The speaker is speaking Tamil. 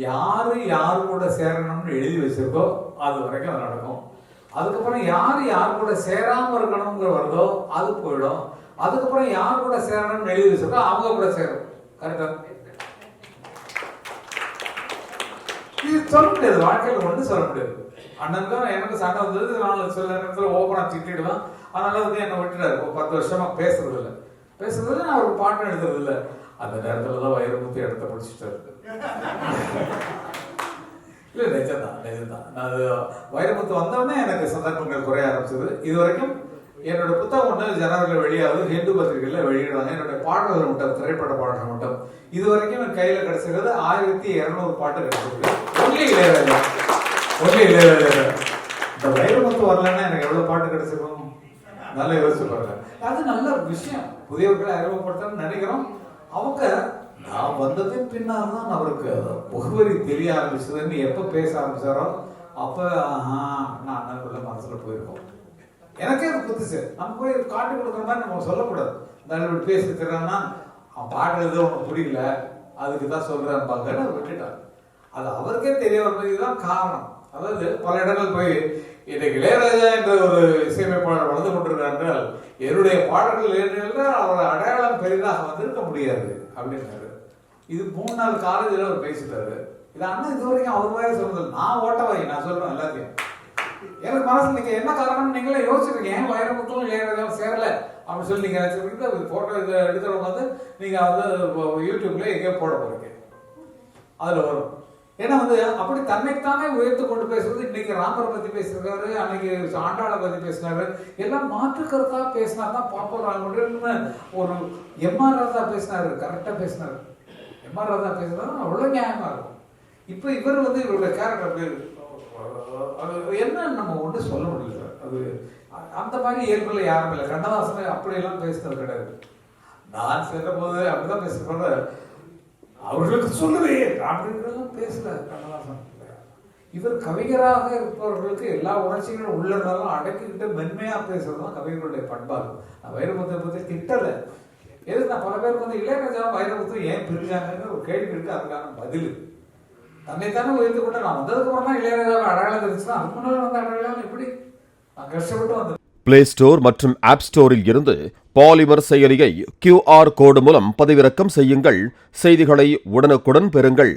யார் கூட சேரணும்னு எழுதி வச்சிருக்கோ அது வரைக்கும் அது நடக்கும். அதுக்கப்புறம் யார் கூட சேராம இருக்கணுங்கிற வருதோ அது போயிடும். அதுக்கப்புறம் யார் கூட சேரணும்னு எழுதி வச்சிருக்கோ அவங்க கூட சேரும். கரெக்டா? இது சொல்ல முடியாது, வாழ்க்கையில் ஒன்று சொல்ல முடியாது. அண்ணன் தான் எனக்கு சண்டை வந்தது, நான் சில நேரத்தில் ஓப்பனா திட்டிடுவேன். அதனால வந்து என்னை விட்டுட்டாரு. 10 வருஷமா பேசுறது இல்லை, நான் ஒரு பாட்டு எடுக்கிறது இல்லை. அந்த நேரத்துல தான் வைரமுத்து இடத்த பிடிச்சிட்டாரு. இல்லை, நிஜம்தான். நான் வைரமுத்து வந்தோடனே எனக்கு சந்தர்ப்பங்கள் குறைய ஆரம்பிச்சது. இது வரைக்கும் என்னோட புத்தகம் ஒன்று ஜனவரியில் வெளியாகுது, ஹிந்து பத்திரிகையில் வெளியிடுவாங்க. என்னுடைய பாடல்கள் மட்டும், திரைப்பட பாடல்கள் மட்டும் இது வரைக்கும் என் கையில் கிடைச்சிருக்கிறது 1200 பாட்டு கிடைச்சிருக்கு. ஒன்லி இளையராஜா. இந்த வைரமுத்து வரலன்னா எனக்கு எவ்வளவு பாட்டு கிடைச்சிருக்கும்? நல்லா யோசிச்சு பாருங்க. அது நல்ல விஷயம், புதியவர்களை அறிமுகப்படுத்தணும்னு நினைக்கிறோம். அவங்க நான் வந்ததின் பின்னால் தான் அவருக்கு முகவரி தெரிய ஆரம்பிச்சதுன்னு எப்ப பேச ஆரம்பிச்சாரோ அப்ப நான் அண்ணனுக்குள்ள மனசுல போயிருக்கோம். எனக்கே அது புதுசு. நம்ம போய் காட்டி கொடுக்குற மாதிரி நம்ம சொல்லக்கூடாது. இப்படி பேசி தர்றான்னா அவன் பாட்டு எழுத உனக்கு புரியல, அதுக்கு தான் சொல்றேன் பாங்கன்னு விட்டுட்டார். அது அவருக்கே தெரிய வந்ததுதான் காரணம். அதாவது பல இடங்கள் போய் இன்னைக்கு இளையராஜா என்ற ஒரு இசையமைப்பாளர் வளர்ந்து கொண்டிருக்கார் என்றால் என்னுடைய பாடல்கள் என்றால் அவர் அடையாளம் பெரிதாக வந்திருக்க முடியாது அப்படின்னாரு. இது 3 நாள் காலேஜில் அவர் பேசிட்டாரு. இது அண்ணன் இது வரைக்கும் அவர் வாய சொன்னது. நான் ஓட்டவாய், நான் சொல்றேன் எல்லாத்தையும். எனக்கு மனசுல நீங்க என்ன காரணம் நீங்களே யோசிச்சிருக்கீங்க. ஏன் வைரமுத்தும் இளையராஜாவும் சேரல அப்படின்னு சொல்லி நீங்க நினைச்சிருக்கீங்க. போட்டோ எடுக்கிறவங்க வந்து நீங்க வந்து யூடியூப்ல எங்கேயோ போட போறீங்க, அதுல வரும். ஏன்னா வந்து அப்படி தன்னைத்தானே உயர்த்து கொண்டு பேசுறது. இன்னைக்கு ராமரை பத்தி பேசுறாரு, அன்னைக்கு ஆண்டாளை பத்தி பேசினாரு. எல்லாம் மாற்று கருத்தா பேசினா தான் பாப்பர் ஆக முடியும்னு ஒரு எம்ஆர் ராதா பேசினாரு, கரெக்டா பேசினாரு. எம்ஆர் ராதா பேசுறது அவ்வளவு நியாயமா இருக்கும். இப்ப இவர் வந்து இவருடைய கேரக்டர் பேரு என்ன நம்ம ஒன்று சொல்ல முடியல. அது அந்த மாதிரி இயல்புல யாரும் இல்லை. கண்ணதாசன் அப்படியெல்லாம் பேசுறது கிடையாது. நான் சென்ற போது அப்படிதான் பேசுறப்ப அவர்களுக்கு சொல்லுவே அப்படின்றதெல்லாம் பேசல கண்ணதாசன். இவர் கவிஞராக இருப்பவர்களுக்கு எல்லா உணர்ச்சிகளும் உள்ளதாலும் அடக்கிக்கிட்டு மென்மையா பேசுறதுதான் கவிஞர்களுடைய பண்பாகும். நான் வைரமுத்தை பத்தி திட்டல. எது நான் பல பேருக்கு வந்து இளையராஜா வைரமுத்து ஏன் பிரிஞ்சாங்கன்னு ஒரு கேள்வி இருக்கு. அதுக்கான பதில் தன்னைத்தானே உயர்ந்து கொண்டு நான் வந்ததுக்கு அப்புறம் தான் இளையராஜாவை அடையாளம் தெரிஞ்சுன்னா அதுக்கு முன்னாடி வந்து அடையாளம் எப்படி நான் கஷ்டப்பட்டு வந்தேன். பிளே ஸ்டோர் மற்றும் ஆப் ஸ்டோரில் இருந்து பாலிமர் செயலியை QR கோடு மூலம் பதிவிறக்கம் செய்யுங்கள். செய்திகளை உடனுக்குடன் பெறுங்கள்.